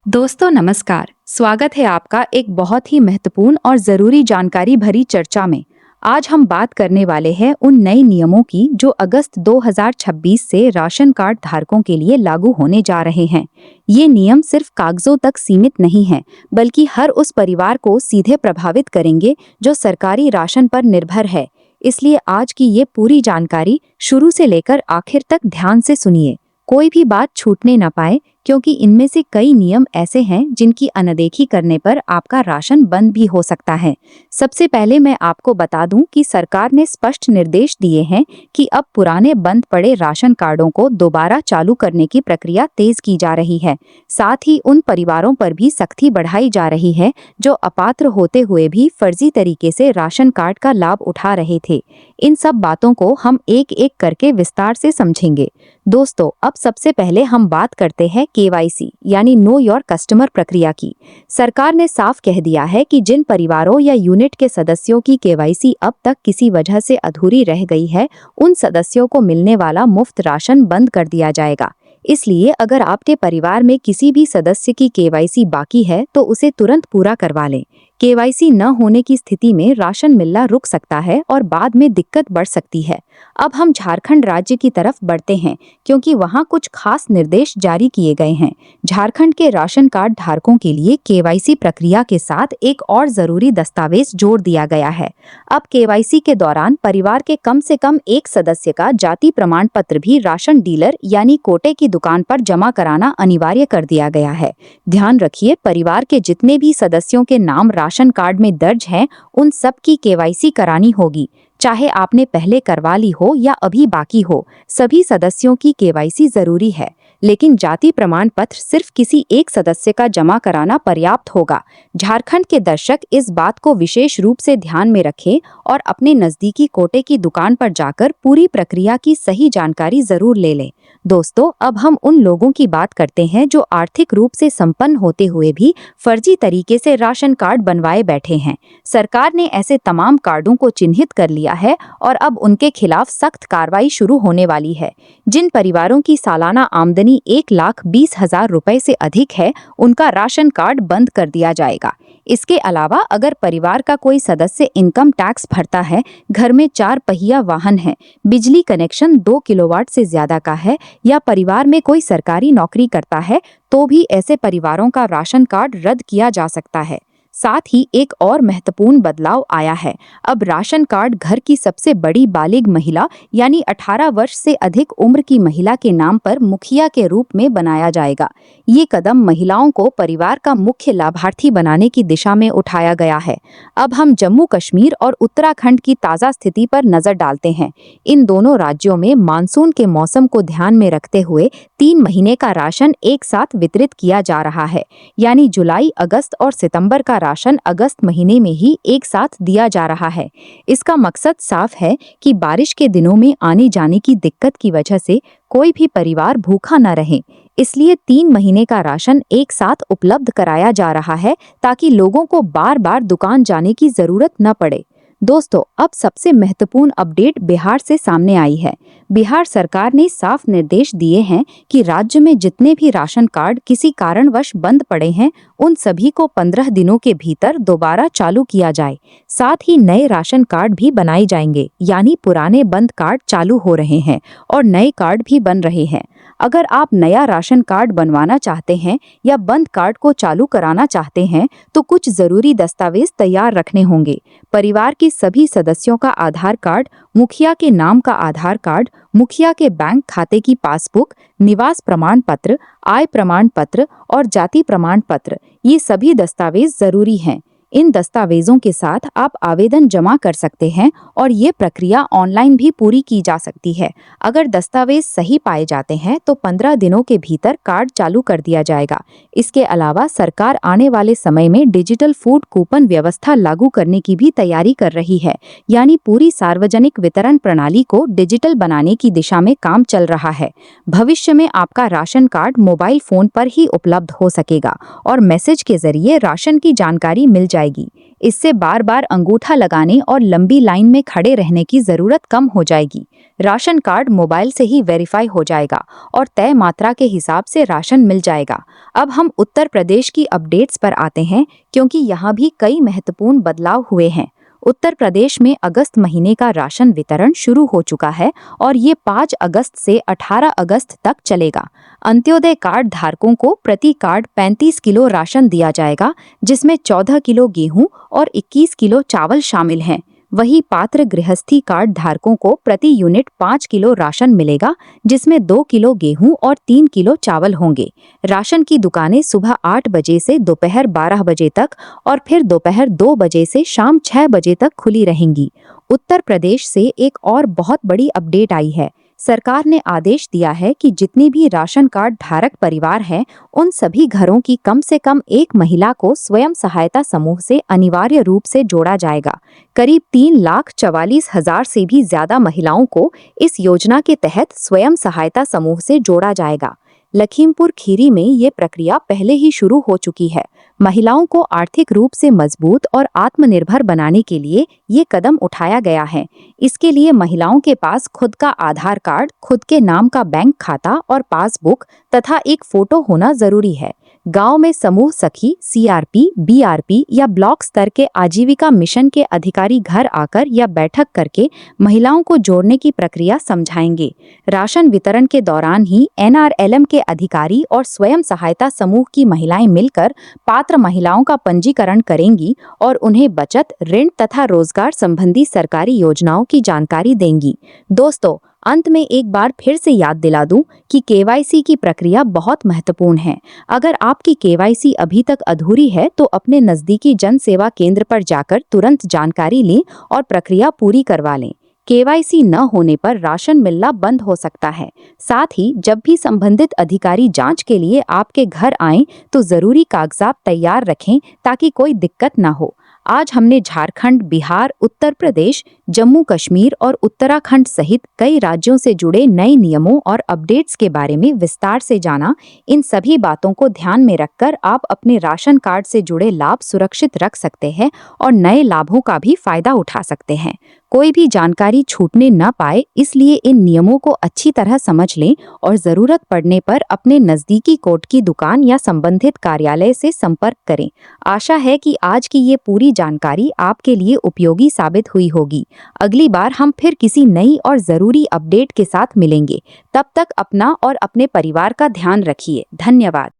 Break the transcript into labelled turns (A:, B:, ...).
A: दोस्तों नमस्कार। स्वागत है आपका एक बहुत ही महत्वपूर्ण और जरूरी जानकारी भरी चर्चा में। आज हम बात करने वाले हैं उन नए नियमों की जो अगस्त 2026 से राशन कार्ड धारकों के लिए लागू होने जा रहे हैं। ये नियम सिर्फ कागजों तक सीमित नहीं हैं, बल्कि हर उस परिवार को सीधे प्रभावित करेंगे जो सरकारी राशन पर निर्भर है। इसलिए आज की ये पूरी जानकारी शुरू से लेकर आखिर तक ध्यान से सुनिए। कोई भी बात छूटने न पाए, क्योंकि इनमें से कई नियम ऐसे हैं जिनकी अनदेखी करने पर आपका राशन बंद भी हो सकता है। सबसे पहले मैं आपको बता दूं कि सरकार ने स्पष्ट निर्देश दिए हैं कि अब पुराने बंद पड़े राशन कार्डों को दोबारा चालू करने की प्रक्रिया तेज की जा रही है। साथ ही उन परिवारों पर भी सख्ती बढ़ाई जा रही है जो अपात्र होते हुए भी फर्जी तरीके से राशन कार्ड का लाभ उठा रहे थे। इन सब बातों को हम एक एक करके विस्तार से समझेंगे। दोस्तों, अब सबसे पहले हम बात करते हैं केवाईसी यानी नो योर कस्टमर प्रक्रिया की। सरकार ने साफ कह दिया है कि जिन परिवारों या यूनिट के सदस्यों की केवाईसी अब तक किसी वजह से अधूरी रह गई है, उन सदस्यों को मिलने वाला मुफ्त राशन बंद कर दिया जाएगा। इसलिए अगर आपके परिवार में किसी भी सदस्य की केवाईसी बाकी है तो उसे तुरंत पूरा करवा लें। केवाईसी न होने की स्थिति में राशन मिलना रुक सकता है और बाद में दिक्कत बढ़ सकती है। अब हम झारखंड राज्य की तरफ बढ़ते हैं, क्योंकि वहां कुछ खास निर्देश जारी किए गए हैं। झारखंड के राशन कार्ड धारकों के लिए केवाईसी प्रक्रिया के साथ एक और जरूरी दस्तावेज जोड़ दिया गया है। अब केवाईसी के दौरान परिवार के कम से कम एक सदस्य का जाति प्रमाण पत्र भी राशन डीलर यानी कोटे की दुकान पर जमा कराना अनिवार्य कर दिया गया है। ध्यान रखिए, परिवार के जितने भी सदस्यों के नाम राशन कार्ड में दर्ज हैं, उन सब की केवाईसी करानी होगी। चाहे आपने पहले करवा ली हो या अभी बाकी हो, सभी सदस्यों की केवाईसी जरूरी है। लेकिन जाति प्रमाण पत्र सिर्फ किसी एक सदस्य का जमा कराना पर्याप्त होगा। झारखंड के दर्शक इस बात को विशेष रूप से ध्यान में रखें और अपने नजदीकी कोटे की दुकान पर जाकर पूरी प्रक्रिया की सही जानकारी जरूर ले लें। दोस्तों, अब हम उन लोगों की बात करते हैं जो आर्थिक रूप से संपन्न होते हुए भी फर्जी तरीके से राशन कार्ड बनवाए बैठे हैं। सरकार ने ऐसे तमाम कार्डों को चिन्हित कर लिया है और अब उनके खिलाफ सख्त कार्रवाई शुरू होने वाली है। जिन परिवारों की सालाना आमदनी 1,20,000 रुपए से अधिक है, उनका राशन कार्ड बंद कर दिया जाएगा। इसके अलावा अगर परिवार का कोई सदस्य इनकम टैक्स भरता है, घर में 4 पहिया वाहन है, बिजली कनेक्शन 2 किलोवाट से ज्यादा का है या परिवार में कोई सरकारी नौकरी करता है, तो भी ऐसे परिवारों का राशन कार्ड रद्द किया जा सकता है। साथ ही एक और महत्वपूर्ण बदलाव आया है। अब राशन कार्ड घर की सबसे बड़ी बालिग महिला यानी 18 वर्ष से अधिक उम्र की महिला के नाम पर मुखिया के रूप में बनाया जाएगा। ये कदम महिलाओं को परिवार का मुख्य लाभार्थी बनाने की दिशा में उठाया गया है। अब हम जम्मू कश्मीर और उत्तराखंड की ताज़ा स्थिति पर नजर डालते हैं। इन दोनों राज्यों में मानसून के मौसम को ध्यान में रखते हुए 3 महीने का राशन एक साथ वितरित किया जा रहा है, यानी जुलाई, अगस्त और सितंबर का राशन अगस्त महीने में ही एक साथ दिया जा रहा है। इसका मकसद साफ है कि बारिश के दिनों में आने जाने की दिक्कत की वजह से कोई भी परिवार भूखा न रहे। इसलिए 3 महीने का राशन एक साथ उपलब्ध कराया जा रहा है ताकि लोगों को बार बार दुकान जाने की जरूरत न पड़े। दोस्तों, अब सबसे महत्वपूर्ण अपडेट बिहार से सामने आई है। बिहार सरकार ने साफ निर्देश दिए हैं कि राज्य में जितने भी राशन कार्ड किसी कारणवश बंद पड़े हैं, उन सभी को 15 दिनों के भीतर दोबारा चालू किया जाए। साथ ही नए राशन कार्ड भी बनाए जाएंगे, यानी पुराने बंद कार्ड चालू हो रहे हैं और नए कार्ड भी बन रहे हैं। अगर आप नया राशन कार्ड बनवाना चाहते हैं या बंद कार्ड को चालू कराना चाहते हैं, तो कुछ जरूरी दस्तावेज तैयार रखने होंगे। परिवार के सभी सदस्यों का आधार कार्ड, मुखिया के नाम का आधार कार्ड, मुखिया के बैंक खाते की पासबुक, निवास प्रमाण पत्र, आय प्रमाण पत्र और जाति प्रमाण पत्र, ये सभी दस्तावेज जरूरी हैं। इन दस्तावेजों के साथ आप आवेदन जमा कर सकते हैं और ये प्रक्रिया ऑनलाइन भी पूरी की जा सकती है। अगर दस्तावेज सही पाए जाते हैं तो 15 दिनों के भीतर कार्ड चालू कर दिया जाएगा। इसके अलावा सरकार आने वाले समय में डिजिटल फूड कूपन व्यवस्था लागू करने की भी तैयारी कर रही है, यानी पूरी सार्वजनिक वितरण प्रणाली को डिजिटल बनाने की दिशा में काम चल रहा है। भविष्य में आपका राशन कार्ड मोबाइल फोन पर ही उपलब्ध हो सकेगा और मैसेज के जरिए राशन की जानकारी मिल जाएगी। जाएगी। इससे बार बार अंगूठा लगाने और लंबी लाइन में खड़े रहने की जरूरत कम हो जाएगी। राशन कार्ड मोबाइल से ही वेरीफाई हो जाएगा और तय मात्रा के हिसाब से राशन मिल जाएगा। अब हम उत्तर प्रदेश की अपडेट्स पर आते हैं, क्योंकि यहाँ भी कई महत्वपूर्ण बदलाव हुए हैं। उत्तर प्रदेश में अगस्त महीने का राशन वितरण शुरू हो चुका है और ये 5 अगस्त से 18 अगस्त तक चलेगा। अंत्योदय कार्ड धारकों को प्रति कार्ड 35 किलो राशन दिया जाएगा, जिसमें 14 किलो गेहूं और 21 किलो चावल शामिल हैं। वहीं पात्र गृहस्थी कार्ड धारकों को प्रति यूनिट 5 किलो राशन मिलेगा, जिसमें 2 किलो गेहूं और 3 किलो चावल होंगे। राशन की दुकानें सुबह 8 बजे से दोपहर 12 बजे तक और फिर दोपहर 2 बजे से शाम 6 बजे तक खुली रहेंगी। उत्तर प्रदेश से एक और बहुत बड़ी अपडेट आई है। सरकार ने आदेश दिया है कि जितने भी राशन कार्ड धारक परिवार हैं, उन सभी घरों की कम से कम एक महिला को स्वयं सहायता समूह से अनिवार्य रूप से जोड़ा जाएगा। करीब 3,44,000 से भी ज्यादा महिलाओं को इस योजना के तहत स्वयं सहायता समूह से जोड़ा जाएगा। लखीमपुर खीरी में ये प्रक्रिया पहले ही शुरू हो चुकी है। महिलाओं को आर्थिक रूप से मजबूत और आत्मनिर्भर बनाने के लिए ये कदम उठाया गया है। इसके लिए महिलाओं के पास खुद का आधार कार्ड, खुद के नाम का बैंक खाता और पासबुक तथा एक फोटो होना जरूरी है। गांव में समूह सखी, सीआरपी, बीआरपी या ब्लॉक स्तर के आजीविका मिशन के अधिकारी घर आकर या बैठक करके महिलाओं को जोड़ने की प्रक्रिया समझाएंगे। राशन वितरण के दौरान ही एनआरएलएम के अधिकारी और स्वयं सहायता समूह की महिलाएं मिलकर पात्र महिलाओं का पंजीकरण करेंगी और उन्हें बचत, ऋण तथा रोजगार संबंधी सरकारी योजनाओं की जानकारी देंगी। दोस्तों, अंत में एक बार फिर से याद दिला दूं कि केवाईसी की प्रक्रिया बहुत महत्वपूर्ण है। अगर आपकी केवाईसी अभी तक अधूरी है तो अपने नजदीकी जन सेवा केंद्र पर जाकर तुरंत जानकारी लें और प्रक्रिया पूरी करवा लें। केवाईसी न होने पर राशन मिलना बंद हो सकता है। साथ ही जब भी संबंधित अधिकारी जांच के लिए आपके घर आएं तो जरूरी कागजात तैयार रखें ताकि कोई दिक्कत न हो। आज हमने झारखंड, बिहार, उत्तर प्रदेश, जम्मू कश्मीर और उत्तराखंड सहित कई राज्यों से जुड़े नए नियमों और अपडेट्स के बारे में विस्तार से जाना। इन सभी बातों को ध्यान में रखकर आप अपने राशन कार्ड से जुड़े लाभ सुरक्षित रख सकते हैं और नए लाभों का भी फायदा उठा सकते हैं। कोई भी जानकारी छूटने न पाए, इसलिए इन नियमों को अच्छी तरह समझ लें और जरूरत पड़ने पर अपने नजदीकी कोर्ट की दुकान या संबंधित कार्यालय से संपर्क करें। आशा है कि आज की ये पूरी जानकारी आपके लिए उपयोगी साबित हुई होगी। अगली बार हम फिर किसी नई और जरूरी अपडेट के साथ मिलेंगे। तब तक अपना और अपने परिवार का ध्यान रखिए। धन्यवाद।